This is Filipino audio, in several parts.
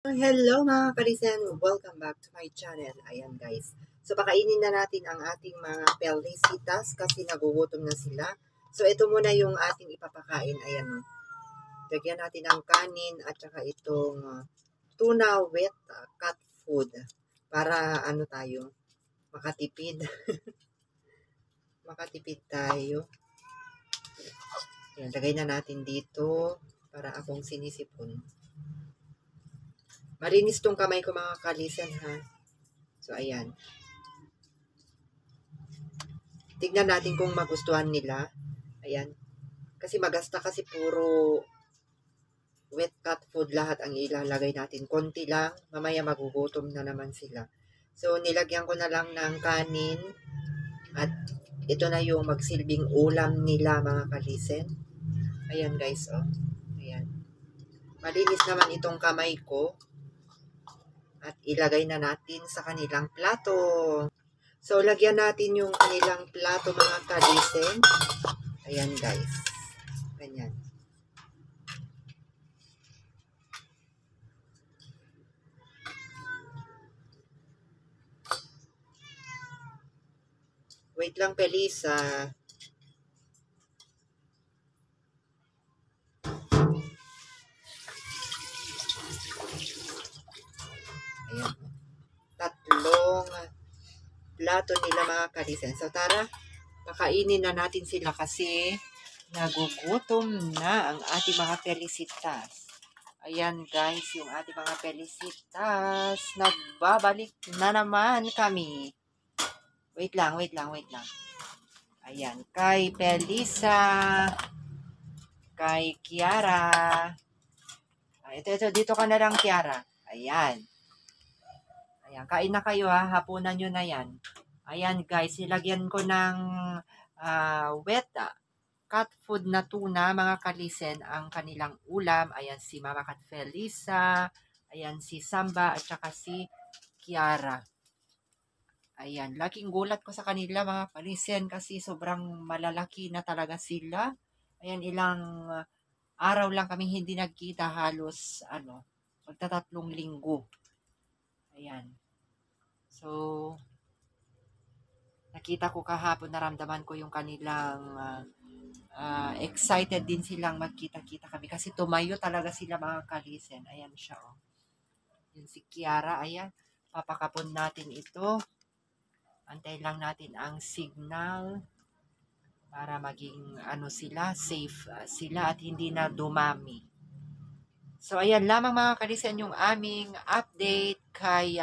Hello mga karisen! Welcome back to my channel. Ayan guys. So pakainin na natin ang ating mga pelicitas kasi nagugutom na sila. So ito muna yung ating ipapakain. Ayan o. Lagyan natin ang kanin at saka itong tuna wet cat food. Para ano tayo, makatipid. Makatipid tayo. Ayan, lagay na natin dito para akong sinisipon. Malinis tong kamay ko mga kalisen ha. So ayan. Tignan natin kung magustuhan nila. Ayan. Kasi magasta kasi puro wet cat food lahat ang ilalagay natin. Konti lang. Mamaya magugutom na naman sila. So nilagyan ko na lang ng kanin. At ito na yung magsilbing ulam nila mga kalisen. Ayan guys oh. Ayan. Malinis naman itong kamay ko. At ilagay na natin sa kanilang plato. So, lagyan natin yung kanilang plato mga kalisen. Ayan guys. Ganyan. Wait lang, Pelisa. Ayan. Tatlong plato nila mga kalisen. So, tara. Pakainin na natin sila kasi nagugutom na ang ating mga pelisitas. Ayan guys, yung ating mga pelisitas. Nagbabalik na naman kami. Wait lang. Ayan, kay Pelisa, kay Kiara. Ito, dito ka na lang, Kiara. Ayan. Ayan, kain na kayo ha. Hapunan nyo na yan. Ayan guys, ilagyan ko ng wet cat food na tuna, mga kalisen, ang kanilang ulam. Ayan si Mama Kat Felisa. Ayan si Samba at saka si Kiara. Ayan, laking gulat ko sa kanila mga kalisen kasi sobrang malalaki na talaga sila. Ayan, ilang araw lang kami hindi nagkita, halos magtatatlong linggo. Ayan. So, nakita ko kahapon, naramdaman ko yung kanilang excited din silang magkita-kita kami kasi tumayo talaga sila mga kalisen. Ayan siya oh. Yun si Kiara, ayan. Papakapon natin ito. Antay lang natin ang signal para maging sila, safe sila at hindi na dumami. So, ayan lamang mga kalisen yung aming update kay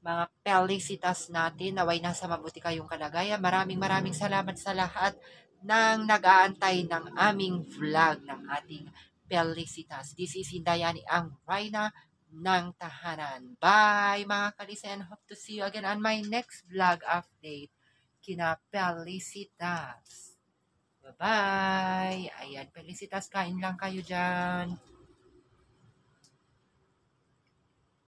mga pelicitas natin. Naway nasa mabuti kayong kalagayan. Maraming salamat sa lahat ng nag-aantay ng aming vlog ng ating pelicitas. This is Hindayani, ang Rhina ng tahanan. Bye mga kalisen. Hope to see you again on my next vlog update. Kina pelicitas. Bye-bye. Ayan, pelicitas, kain lang kayo dyan.